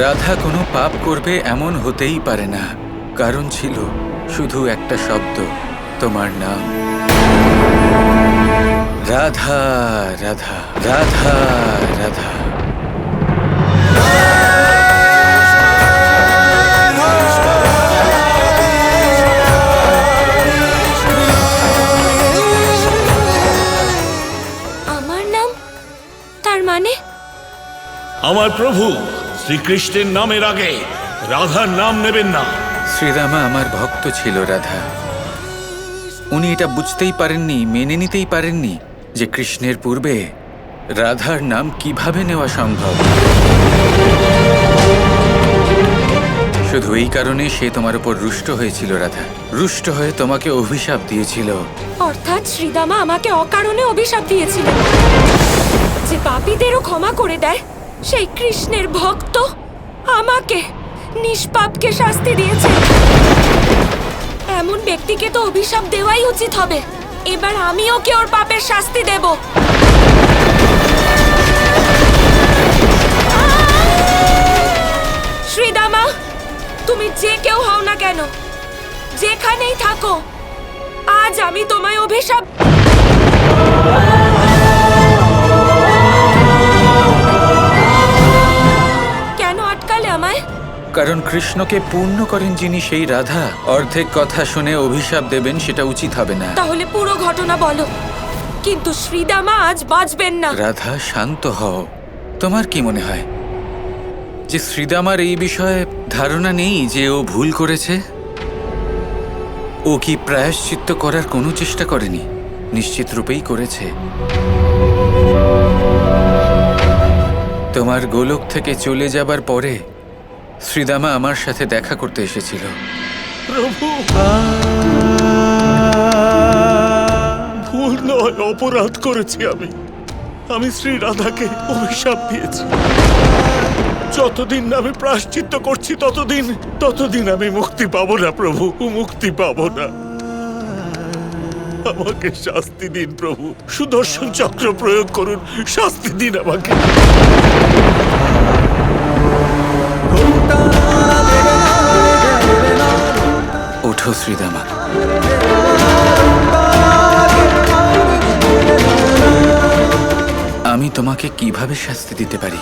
রাধা কোনো পাপ করবে এমন হতেই পারে না, কারণ ছিল শুধু একটা শব্দ, তোমার নাম রাধা। রাধা রাধা রাধা। আমার নাম, তার মানে? আমার প্রভু শ্রীকৃষ্ণের নামের আগে রাধার নাম নেবেন না। শ্রীরামা আমার ভক্ত ছিল রাধা। উনি এটা বুঝতেই পারেননি, মেনে নিতেই পারেননি যে কৃষ্ণের পূর্বে রাধার নাম কিভাবে নেওয়া সম্ভব। শুধু এই কারণে সে তোমার উপর রুষ্ট হয়েছিল রাধা, রুষ্ট হয়ে তোমাকে অভিশাপ দিয়েছিল। অর্থাৎ শ্রীদামা আমাকে অকারণে অভিশাপ দিয়েছিল। যে পাপীদেরও ক্ষমা করে দেয় সেই কৃষ্ণের ভক্ত আমাকে, নিষ্পাপকে শাস্তি দিয়েছে। এমন ব্যক্তিকে তো অভিশাপ দেওয়াই উচিত হবে। এবার আমি ওকে ওর পাপের শাস্তি দেব। শ্রীদামা, তুমি যে কেউ হও না কেন, যেখানেই থাকো, আজ আমি তোমায় অভিশাপ। কেন আটকালে আমায়? কারণ কৃষ্ণকে পূর্ণ করেন যিনি সেই রাধা, অর্ধেক কথা শুনে অভিশাপ দেবেন সেটা উচিত হবে না। তাহলে পুরো ঘটনা বলো, কিন্তু শ্রীদামা আজ বাঁচবেন না। রাধা, শান্ত হও। তোমার কি মনে হয় যে শ্রীদামার এই বিষয়ে ধারণা নেই যে ও ভুল করেছে? ও কি প্রায়শ্চিত্ত করার কোনো চেষ্টা করেনি? নিশ্চিত রূপেই করেছে। তোমার গোলক থেকে চলে যাবার পরে শ্রীদামা আমার সাথে দেখা করতে এসেছিল। প্রভু, ভুল নয়, অপরাধ করেছি আমি শ্রী রাধাকে অভিশাপ দিয়েছি। যতদিন না আমি প্রায়শ্চিত্ত করছি ততদিন আমি মুক্তি পাবো না প্রভু, মুক্তি পাবো না। আমাকে শাস্তি দিন প্রভু, সুদর্শন চক্র প্রয়োগ করুন, শাস্তি দিন আমাকে। ওঠো শ্রীদামা। আমি তোমাকে কিভাবে শাস্তি দিতে পারি?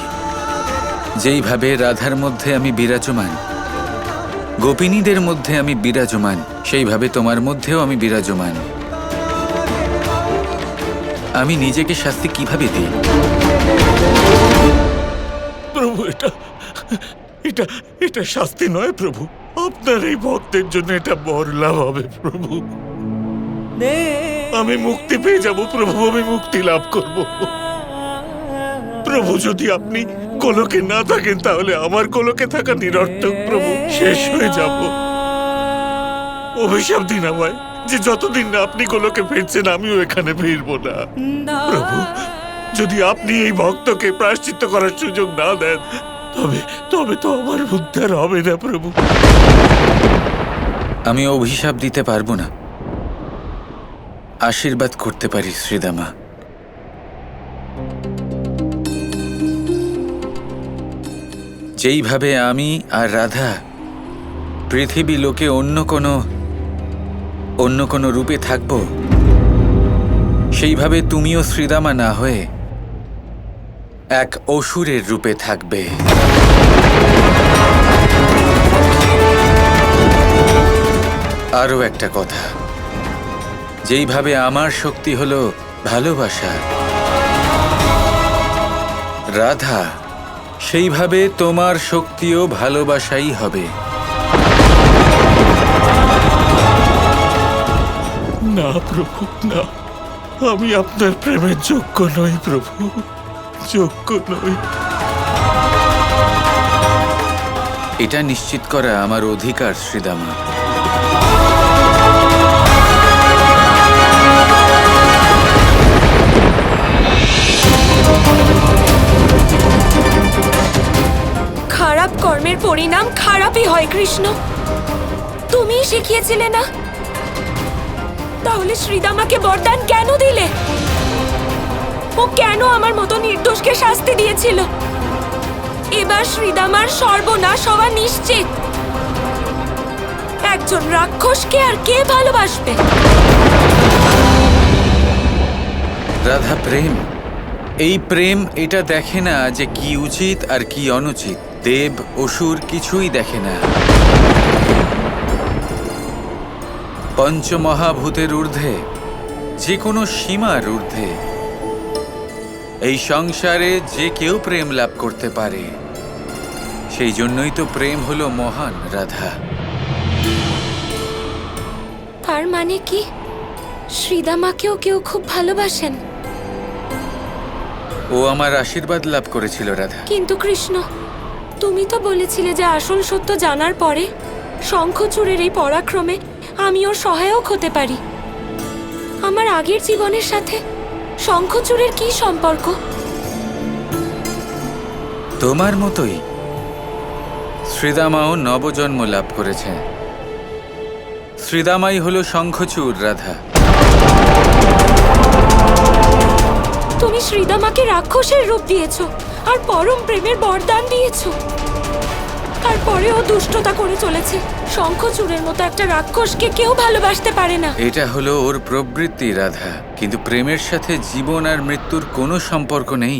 যেইভাবে রাধার মধ্যে আমি বিরাজমান, গোপিনীদের মধ্যে আমি বিরাজমান, সেইভাবে তোমার মধ্যেও আমি বিরাজমান। আমি নিজেকে শাস্তি কিভাবে দিই? প্রভু, এটা এটা শাস্তি নয় প্রভু। আপনার এই ভক্তের জন্য এটা বরলাভ হবে প্রভু। আমি মুক্তি পেয়ে যাব প্রভু, আমি মুক্তি লাভ করব প্রভু। যদি আপনি গোলকে না থাকেন তাহলে আমার গোলকে থাকা নিরর্থক প্রভু, শেষ হয়ে যাব। অভিশাপ দিন আমায় যে যতদিন না আপনি গোলকে ফিরছেন আমিও এখানে ফিরব না প্রভু। যদি আপনি এই ভক্তকে প্রায়শ্চিত্ত করার সুযোগ না দেন তবে তো আমার উদ্ধার হবে না প্রভু। আমি অভিশাপ দিতে পারবো না, আশীর্বাদ করতে পারি শ্রীদামা। যেইভাবে আমি আর রাধা পৃথিবী লোকে অন্য কোনো রূপে থাকব, সেইভাবে তুমিও শ্রীদামা না হয়ে এক অসুরের রূপে থাকবে। আরও একটা কথা, যেইভাবে আমার শক্তি হলো ভালোবাসা রাধা, সেইভাবে তোমার শক্তিও ভালোবাসাই হবে। না প্রভু, না, আমি আপনার প্রেমের যোগ্য নই প্রভু, যোগ্য নই। এটা নিশ্চিত করা আমার অধিকার শ্রীদামা। খারাপ কর্মের পরিণাম খারাপই হয় কৃষ্ণ, তুমিই শিখিয়েছিলে না? তাহলে শ্রীদামাকে বরদান কেন দিলে? ও কেন আমার মতো নির্দোষকে শাস্তি দিয়েছিল? এবার শ্রীদামার সর্বনাশ হওয়া নিশ্চিত। একজন রাক্ষসকে আর কে ভালোবাসবে? রাধা, প্রেম, এই প্রেম এটা দেখে না যে কি উচিত আর কি অনুচিত। দেব অসুর কিছুই দেখে না। পঞ্চমহাভূতের ঊর্ধ্বে, যে কোনো সীমার ঊর্ধ্বে এই সংসারে যে কেউ প্রেম লাভ করতে পারে। সেই জন্যই তো প্রেম হলো মহান, রাধা। তার মানে কি শ্রীদামাকেও কেউ খুব ভালোবাসেন? ও আমার আশীর্বাদ লাভ করেছিল, রাধা। কিন্তু কৃষ্ণ, তুমি তো বলেছিলে যে আসল সত্য জানার পরে শঙ্খচূড়ের এই পরাক্রমে আমি ওর সহায়ক হতে পারি। আমার আগের জীবনের সাথে শঙ্খচূড়ের কি সম্পর্ক? তোমার মতোই শ্রীদামাও নবজন্ম লাভ করেছে। শ্রীদামাই হলো শঙ্খচূড়, রাধা। তুমি শ্রীদামাকে রাক্ষসের রূপ দিয়েছো আর পরম প্রেমের বরদান দিয়েছো। তারপরেও দুষ্টতা করে চলেছে। শঙ্খচূড়ের মতো একটা রাক্ষসকে কেউ ভালোবাসতে পারে না। এটা হলো ওর প্রবৃত্তি, রাধা। কিন্তু প্রেমের সাথে জীবন আর মৃত্যুর কোনো সম্পর্ক নেই।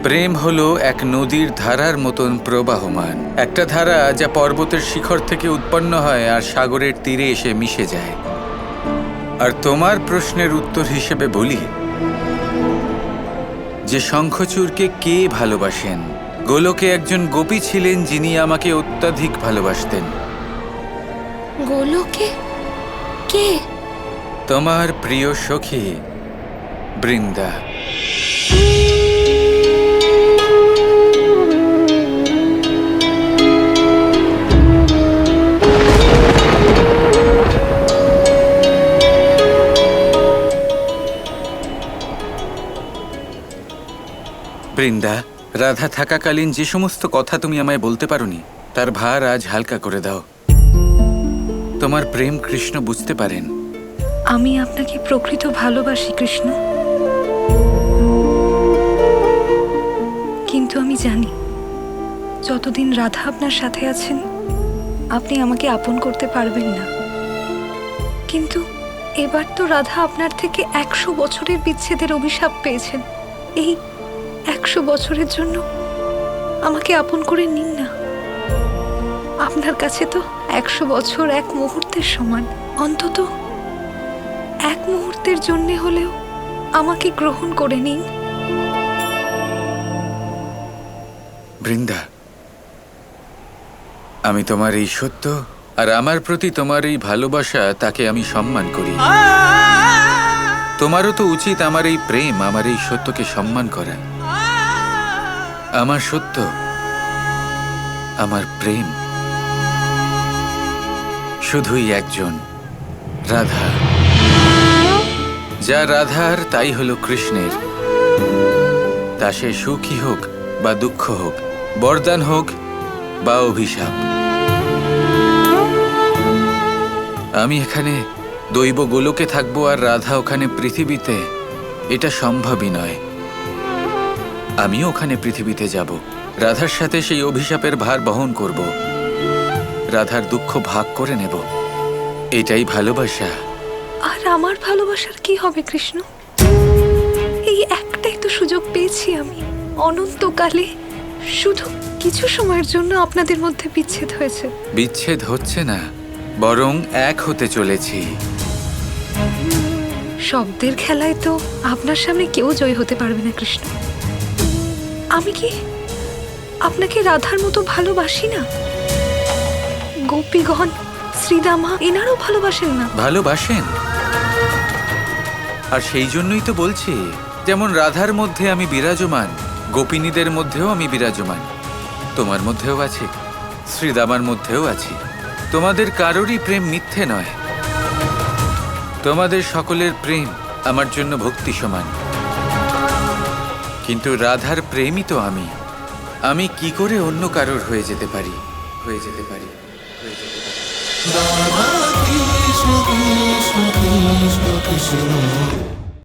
প্রেম হলো এক নদীর ধারার মতন প্রবাহমান, একটা ধারা যা পর্বতের শিখর থেকে উৎপন্ন হয় আর সাগরের তীরে এসে মিশে যায়। আর তোমার প্রশ্নের উত্তর হিসেবে বলি যে শঙ্খচূড়কে কে ভালোবাসেন? গোলকে একজন গোপী ছিলেন যিনি আমাকে অত্যাধিক ভালোবাসতেন। গোলকে কে? তোমার প্রিয় সখী বৃন্দা। বৃন্দা, রাধা থাকাকালীন যে সমস্ত কথা তুমি আমায় বলতে পারোনি তার ভার আজ হালকা করে দাও। তোমার প্রেম কৃষ্ণ বুঝতে পারেন। আমি আপনাকে প্রকৃত ভালোবাসি কৃষ্ণ, কিন্তু আমি জানি যতদিন রাধা আপনার সাথে আছেন আপনি আমাকে আপন করতে পারবেন না। কিন্তু এবার তো রাধা আপনার থেকে 100 বছরের বিচ্ছেদের অভিশাপ পেয়েছেন। এই 100 বছরের জন্য আমাকে আপন করে নিন না। আপনার কাছে তো 100 বছর এক মুহূর্তের সমান। অন্তত এক মুহূর্তের জন্য হলেও আমাকে গ্রহণ করে নিন। বৃন্দা, আমি তোমার এই সত্য আর আমার প্রতি তোমার এই ভালোবাসা তাকে আমি সম্মান করি। তোমারও তো উচিত আমার এই প্রেম, আমার এই সত্যকে সম্মান করা। আমার সত্য, আমার প্রেম শুধুই একজন, রাধা। যা রাধার তাই হলো কৃষ্ণের। তা সে সুখী হোক বা দুঃখ হোক, বরদান হোক বা অভিশাপ। আমি এখানে দৈব গোলকে থাকবো আর রাধা ওখানে পৃথিবীতে, এটা সম্ভবই নয়। আমিও ওখানে পৃথিবীতে যাব, রাধার সাথে সেই অভিশাপের ভার বহন করব, রাধার দুঃখ ভাগ করে নেব। এটাই ভালোবাসা। আর আমার ভালোবাসার কি হবে কৃষ্ণ? এই একটাই তো সুযোগ পেয়েছি আমি। অনন্তকালে শুধু কিছু সময়ের জন্য আপনাদের মধ্যে বিচ্ছেদ হয়েছে। বিচ্ছেদ হচ্ছে না, বরং এক হতে চলেছি। শব্দের খেলায় তো আপনার সামনে কেউ জয় হতে পারবে না কৃষ্ণ। আমি কি আপনাকে রাধার মতো ভালোবাসি না? গোপীগণ, শ্রীদামা এনারও ভালোবাসেন না? ভালোবাসেন। আর সেই জন্যই তো বলছি, যেমন রাধার মধ্যে আমি বিরাজমান, গোপিনীদের মধ্যেও আমি বিরাজমান। তোমার মধ্যেও আছি, শ্রীদামার মধ্যেও আছি। তোমাদের কারোরই প্রেম মিথ্যে নয়। তোমাদের সকলের প্রেম আমার জন্য ভক্তি সমান। কিন্তু রাধার প্রেমই তো আমি। আমি কি করে অন্য কারোর হয়ে যেতে পারি? হয়ে যেতে পারি। Kৃষ্ণ কৃষ্ণ কৃষ্ণ কৃষ্ণ